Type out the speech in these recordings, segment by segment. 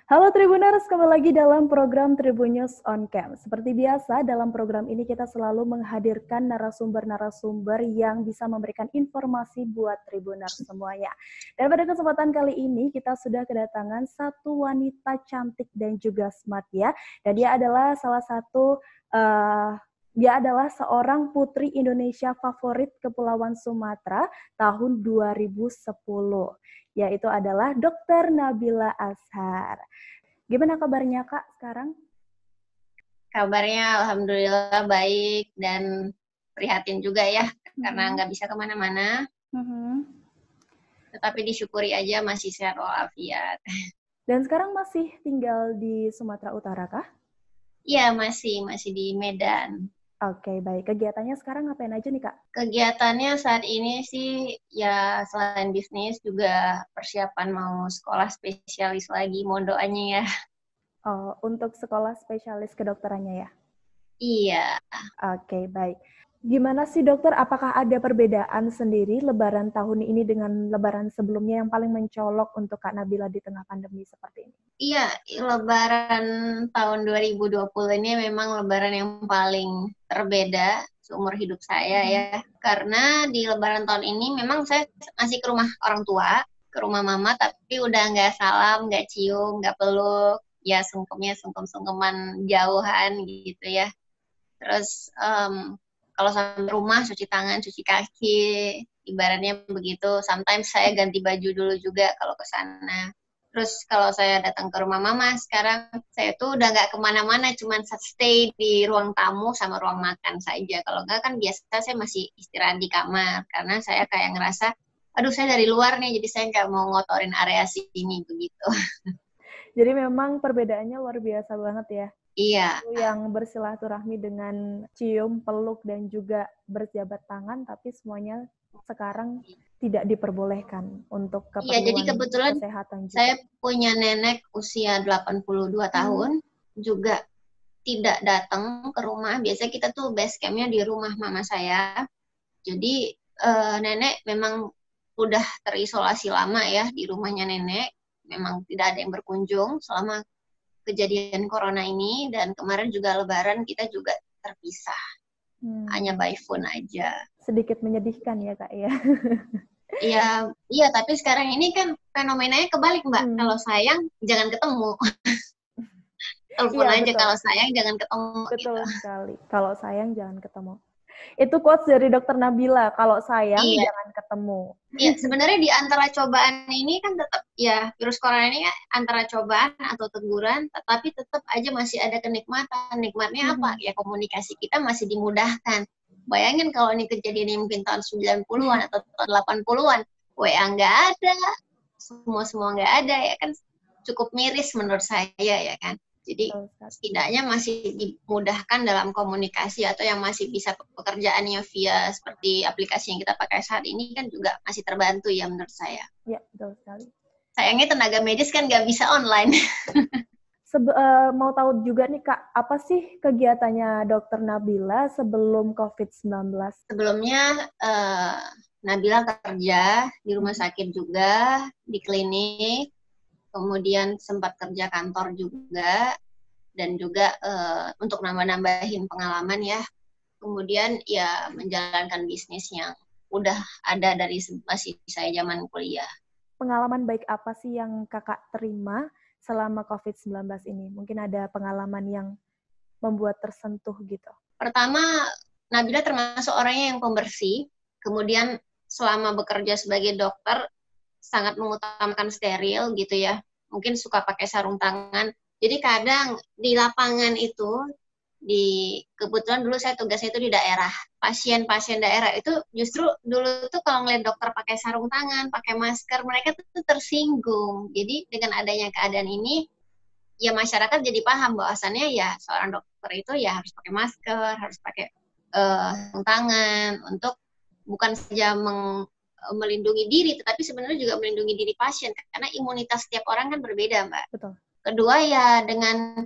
Halo Tribuners, kembali lagi dalam program Tribun News on Cam. Seperti biasa, dalam program ini kita selalu menghadirkan narasumber-narasumber yang bisa memberikan informasi buat Tribuners semuanya. Dan pada kesempatan kali ini, kita sudah kedatangan satu wanita cantik dan juga smart ya. Dan dia adalah seorang putri Indonesia favorit Kepulauan Sumatera tahun 2010. Yaitu adalah Dr. Nabila Azhar. Gimana kabarnya Kak sekarang? Kabarnya alhamdulillah baik dan prihatin juga ya, karena nggak bisa kemana-mana. Tetapi disyukuri aja masih sehat walafiat. Dan sekarang masih tinggal di Sumatera Utara kah? Iya, masih di Medan. Oke, baik. Kegiatannya sekarang ngapain aja nih, Kak? Kegiatannya saat ini sih ya selain bisnis juga persiapan mau sekolah spesialis lagi, mohon doanya ya. Oh, untuk sekolah spesialis kedokterannya ya? Iya. Oke, baik. Gimana sih dokter, apakah ada perbedaan sendiri lebaran tahun ini dengan lebaran sebelumnya yang paling mencolok untuk Kak Nabila di tengah pandemi seperti ini? Iya, lebaran tahun 2020 ini memang lebaran yang paling terbeda seumur hidup saya ya. Karena di lebaran tahun ini memang saya masih ke rumah orang tua, ke rumah mama, tapi udah nggak salam, nggak cium, nggak peluk. Ya sungkemnya sungkem-sungkeman jauhan gitu ya. Terus kalau sampai rumah cuci tangan, cuci kaki, ibaratnya begitu. Sometimes saya ganti baju dulu juga kalau ke sana. Terus kalau saya datang ke rumah mama, sekarang saya tuh udah nggak kemana-mana, cuman stay di ruang tamu sama ruang makan saja. Kalau nggak kan biasa saya masih istirahat di kamar, karena saya kayak ngerasa, aduh saya dari luar nih, jadi saya nggak mau ngotorin area sini begitu. Jadi memang perbedaannya luar biasa banget ya. Iya. Yang bersilaturahmi dengan cium, peluk, dan juga berjabat tangan, tapi semuanya sekarang tidak diperbolehkan untuk keperluan jadi kebetulan kesehatan juga. saya punya nenek usia 82 tahun, juga tidak datang ke rumah. Biasanya kita tuh base camp-nya di rumah mama saya. Jadi nenek memang udah terisolasi lama ya di rumahnya nenek. Memang tidak ada yang berkunjung selama kejadian corona ini, dan kemarin juga lebaran kita juga terpisah. Hanya by phone aja. Sedikit menyedihkan ya Kak ya. Iya, tapi sekarang ini kan fenomenanya kebalik Mbak. Kalau sayang jangan ketemu. Telepon aja betul. Kalau sayang jangan ketemu. Betul gitu. Sekali. Kalau sayang jangan ketemu. Itu quotes dari Dr. Nabila. Kalau sayang jangan ketemu. Iya, sebenarnya di antara cobaan ini kan tetap ya virus corona ini kan antara cobaan atau teguran, tetapi tetap aja masih ada kenikmatan. Nikmatnya apa? Ya komunikasi kita masih dimudahkan. Bayangin kalau ini kejadian mungkin tahun 90-an atau tahun 80-an, WA nggak ada, semua nggak ada, ya kan cukup miris menurut saya ya kan. Jadi setidaknya masih dimudahkan dalam komunikasi, atau yang masih bisa pekerjaannya via seperti aplikasi yang kita pakai saat ini kan juga masih terbantu ya menurut saya. Iya, betul sekali. Sayangnya tenaga medis kan nggak bisa online. Mau tahu juga nih Kak, apa sih kegiatannya Dr. Nabila sebelum COVID-19? Sebelumnya Nabila kerja di rumah sakit juga, di klinik, kemudian sempat kerja kantor juga, dan juga untuk nambah-nambahin pengalaman ya. Kemudian ya menjalankan bisnis yang udah ada dari masih saya zaman kuliah. Pengalaman baik apa sih yang Kakak terima selama COVID-19 ini? Mungkin ada pengalaman yang membuat tersentuh gitu. Pertama, Nabila termasuk orangnya yang pembersih. Kemudian selama bekerja sebagai dokter, sangat mengutamakan steril gitu ya. Mungkin suka pakai sarung tangan. Jadi kadang di lapangan itu, kebetulan dulu saya tugasnya itu di daerah. Pasien-pasien daerah itu justru dulu tuh kalau ngeliat dokter pakai sarung tangan, pakai masker, mereka tuh tersinggung. Jadi dengan adanya keadaan ini, ya masyarakat jadi paham bahwasannya ya seorang dokter itu ya harus pakai masker, harus pakai sarung tangan untuk bukan saja melindungi diri, tetapi sebenarnya juga melindungi diri pasien, karena imunitas setiap orang kan berbeda, Mbak. Betul. Kedua ya dengan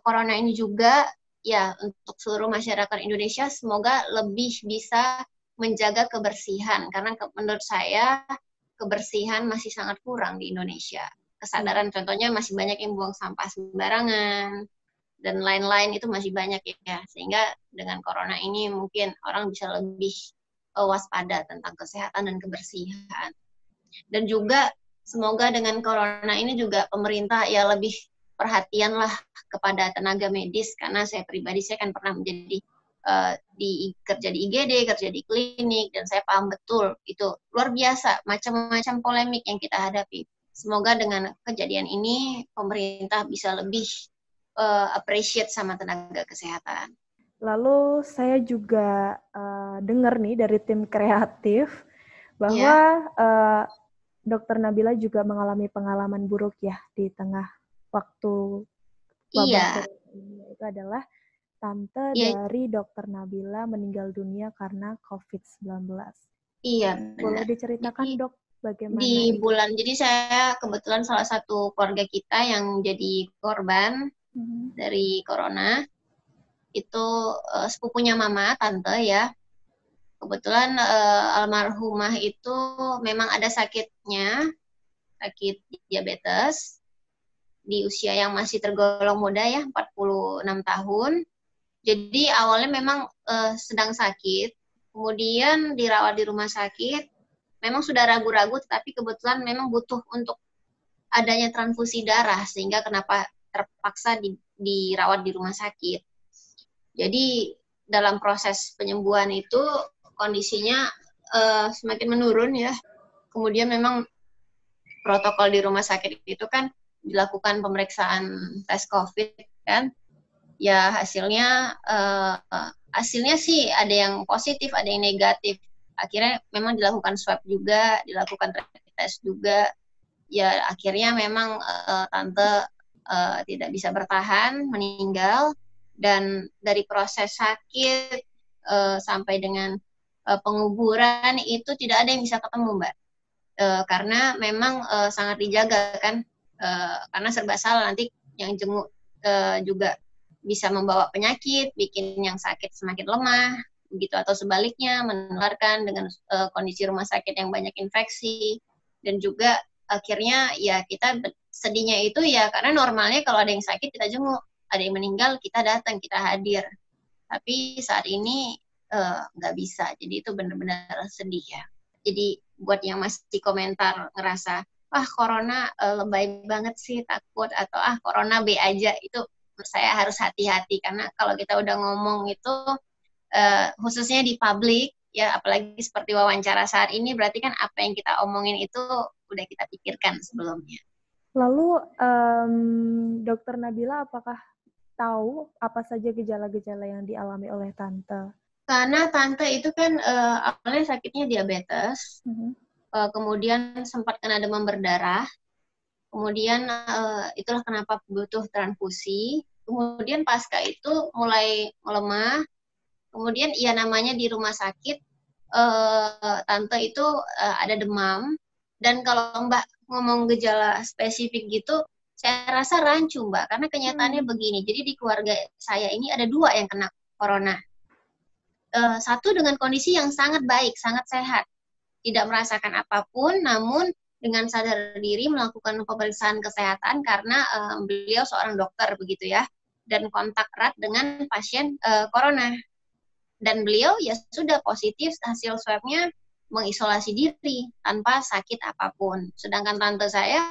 corona ini juga ya untuk seluruh masyarakat Indonesia semoga lebih bisa menjaga kebersihan, karena menurut saya kebersihan masih sangat kurang di Indonesia. kesadaran. Contohnya masih banyak yang buang sampah sembarangan dan lain-lain, itu masih banyak ya. Sehingga dengan corona ini mungkin orang bisa lebih waspada tentang kesehatan dan kebersihan. Dan juga semoga dengan corona ini juga pemerintah ya lebih perhatian lah kepada tenaga medis, karena saya pribadi saya kan pernah menjadi kerja di IGD, kerja di klinik, dan saya paham betul itu luar biasa macam-macam polemik yang kita hadapi. Semoga dengan kejadian ini pemerintah bisa lebih appreciate sama tenaga kesehatan. Lalu saya juga dengar nih dari tim kreatif bahwa Dokter Nabila juga mengalami pengalaman buruk ya di tengah waktu wabah ini. Itu adalah tante dari Dokter Nabila meninggal dunia karena COVID-19. Iya, boleh benar. diceritakan Jadi, Dok bagaimana di itu? bulan, jadi saya kebetulan salah satu keluarga kita yang jadi korban dari corona. Itu sepupunya mama, tante ya. Kebetulan almarhumah itu memang ada sakitnya, sakit diabetes di usia yang masih tergolong muda ya, 46 tahun. Jadi awalnya memang sedang sakit, kemudian dirawat di rumah sakit, memang sudah ragu-ragu, tetapi kebetulan memang butuh untuk adanya transfusi darah, sehingga kenapa terpaksa dirawat di rumah sakit. Jadi dalam proses penyembuhan itu kondisinya semakin menurun ya. Kemudian memang protokol di rumah sakit itu kan dilakukan pemeriksaan tes COVID kan. Ya hasilnya sih ada yang positif, ada yang negatif. Akhirnya memang dilakukan swab juga, dilakukan rapid test juga. Ya akhirnya memang tante tidak bisa bertahan, meninggal. Dan dari proses sakit sampai dengan penguburan itu tidak ada yang bisa ketemu, Mbak. Karena memang sangat dijaga kan, karena serba salah, nanti yang jenguk juga bisa membawa penyakit, bikin yang sakit semakin lemah, begitu, atau sebaliknya menularkan dengan kondisi rumah sakit yang banyak infeksi. Dan juga akhirnya ya kita sedihnya itu ya karena normalnya kalau ada yang sakit kita jenguk, ada yang meninggal kita datang, kita hadir. Tapi saat ini nggak bisa, jadi itu benar-benar sedih ya. Jadi buat yang masih komentar ngerasa wah corona lebay banget sih, takut, atau corona B aja, itu saya harus hati-hati, karena kalau kita udah ngomong itu khususnya di publik ya, apalagi seperti wawancara saat ini, berarti kan apa yang kita omongin itu udah kita pikirkan sebelumnya. Lalu Dokter Nabila apakah tahu apa saja gejala-gejala yang dialami oleh tante? Karena tante itu kan awalnya sakitnya diabetes, kemudian sempat kena demam berdarah, kemudian itulah kenapa butuh transfusi, kemudian pasca itu mulai melemah, kemudian ya namanya di rumah sakit, tante itu ada demam, dan kalau Mbak ngomong gejala spesifik gitu, saya rasa rancu, Mbak, karena kenyataannya begini, jadi di keluarga saya ini ada 2 yang kena corona. Satu dengan kondisi yang sangat baik, sangat sehat, tidak merasakan apapun, namun dengan sadar diri melakukan pemeriksaan kesehatan karena beliau seorang dokter begitu ya, dan kontak erat dengan pasien corona. Dan beliau ya sudah positif, hasil swabnya mengisolasi diri tanpa sakit apapun. Sedangkan tante saya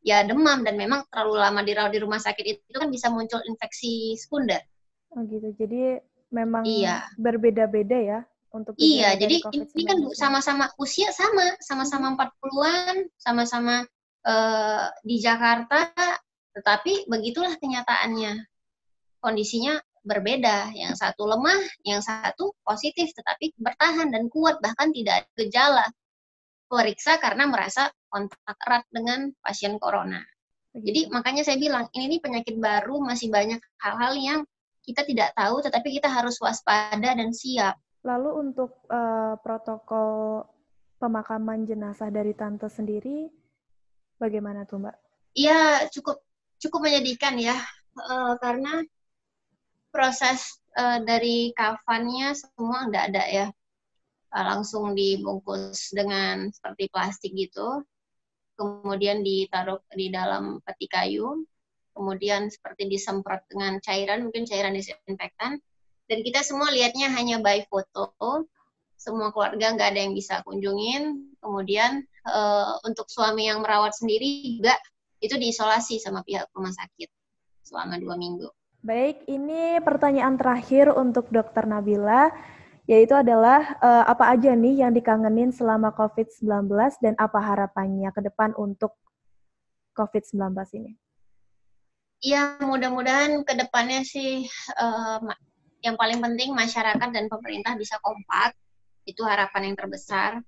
ya demam, dan memang terlalu lama dirawat di rumah sakit itu kan bisa muncul infeksi sekunder. Oh gitu, jadi memang berbeda-beda ya untuk Iya, gejala jadi dari COVID-19. ini kan sama-sama usia sama-sama 40-an, sama-sama di Jakarta, tetapi begitulah kenyataannya. Kondisinya berbeda, yang satu lemah, yang satu positif, tetapi bertahan dan kuat, bahkan tidak ada gejala. Periksa karena merasa kontak erat dengan pasien corona. Jadi makanya saya bilang, ini penyakit baru, masih banyak hal-hal yang kita tidak tahu, tetapi kita harus waspada dan siap. Lalu untuk protokol pemakaman jenazah dari tante sendiri, bagaimana tuh Mbak? Iya, cukup menyedihkan ya, karena proses dari kafannya semua nggak ada ya, langsung dibungkus dengan seperti plastik gitu. kemudian ditaruh di dalam peti kayu, kemudian seperti disemprot dengan cairan, mungkin cairan disinfektan, dan kita semua lihatnya hanya by foto, semua keluarga nggak ada yang bisa kunjungin, kemudian untuk suami yang merawat sendiri juga itu diisolasi sama pihak rumah sakit selama 2 minggu. Baik, ini pertanyaan terakhir untuk Dr. Nabila, yaitu adalah apa aja nih yang dikangenin selama COVID-19 dan apa harapannya ke depan untuk COVID-19 ini? Ya, mudah-mudahan ke depannya sih yang paling penting masyarakat dan pemerintah bisa kompak, itu harapan yang terbesar.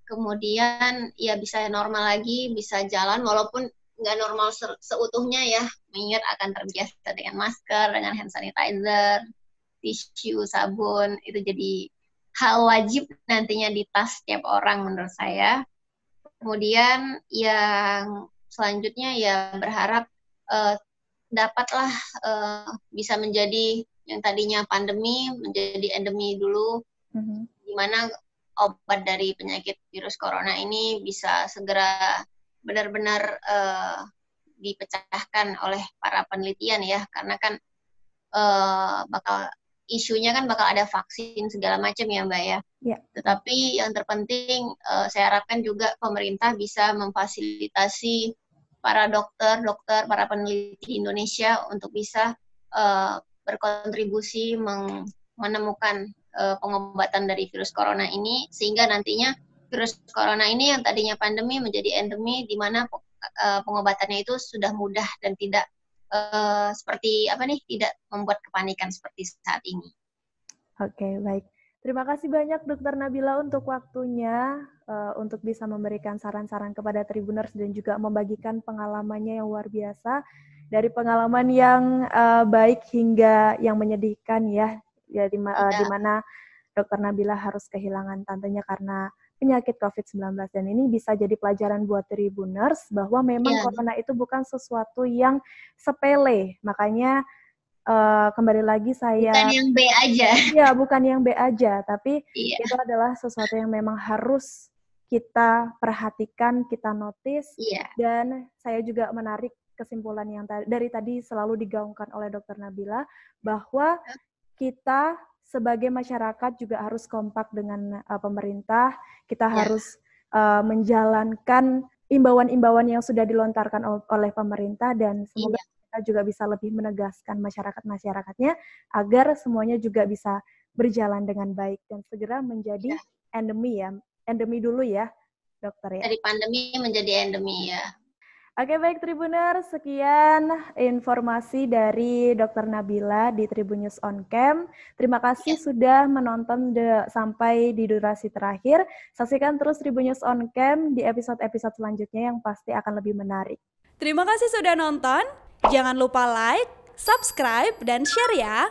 Kemudian ya bisa normal lagi, bisa jalan walaupun nggak normal seutuhnya ya, mengingat akan terbiasa dengan masker, dengan hand sanitizer, tisu, sabun, itu jadi hal wajib nantinya di tas setiap orang menurut saya. Kemudian yang selanjutnya ya berharap dapatlah bisa menjadi yang tadinya pandemi menjadi endemi dulu, di mana obat dari penyakit virus corona ini bisa segera benar-benar dipecahkan oleh para penelitian ya, karena kan isunya kan bakal ada vaksin segala macam ya Mbak ya. Ya. Tetapi yang terpenting saya harapkan juga pemerintah bisa memfasilitasi para dokter, para peneliti di Indonesia untuk bisa berkontribusi menemukan pengobatan dari virus corona ini, sehingga nantinya virus corona ini yang tadinya pandemi menjadi endemi, di mana pengobatannya itu sudah mudah dan tidak tidak membuat kepanikan seperti saat ini. Oke, baik. Terima kasih banyak Dr. Nabila untuk waktunya, untuk bisa memberikan saran-saran kepada Tribuners dan juga membagikan pengalamannya yang luar biasa, dari pengalaman yang baik hingga yang menyedihkan ya, di mana Dr. Nabila harus kehilangan tantenya karena penyakit COVID-19, dan ini bisa jadi pelajaran buat Tribuners bahwa memang corona itu bukan sesuatu yang sepele. Makanya kembali lagi saya bukan yang B aja. Ya, bukan yang B aja, tapi itu adalah sesuatu yang memang harus kita perhatikan, kita notice. Dan saya juga menarik kesimpulan yang dari tadi selalu digaungkan oleh Dr. Nabila, bahwa kita sebagai masyarakat juga harus kompak dengan pemerintah, kita harus menjalankan imbauan-imbauan yang sudah dilontarkan oleh pemerintah, dan semoga kita juga bisa lebih menegaskan masyarakatnya agar semuanya juga bisa berjalan dengan baik dan segera menjadi endemi dulu ya, dokter ya. Dari pandemi menjadi endemi ya. Oke, baik Tribuner, sekian informasi dari Dr. Nabila di Tribun News on Cam. Terima kasih sudah menonton sampai di durasi terakhir. Saksikan terus Tribun News on Cam di episode-episode selanjutnya yang pasti akan lebih menarik. Terima kasih sudah nonton. Jangan lupa like, subscribe, dan share ya.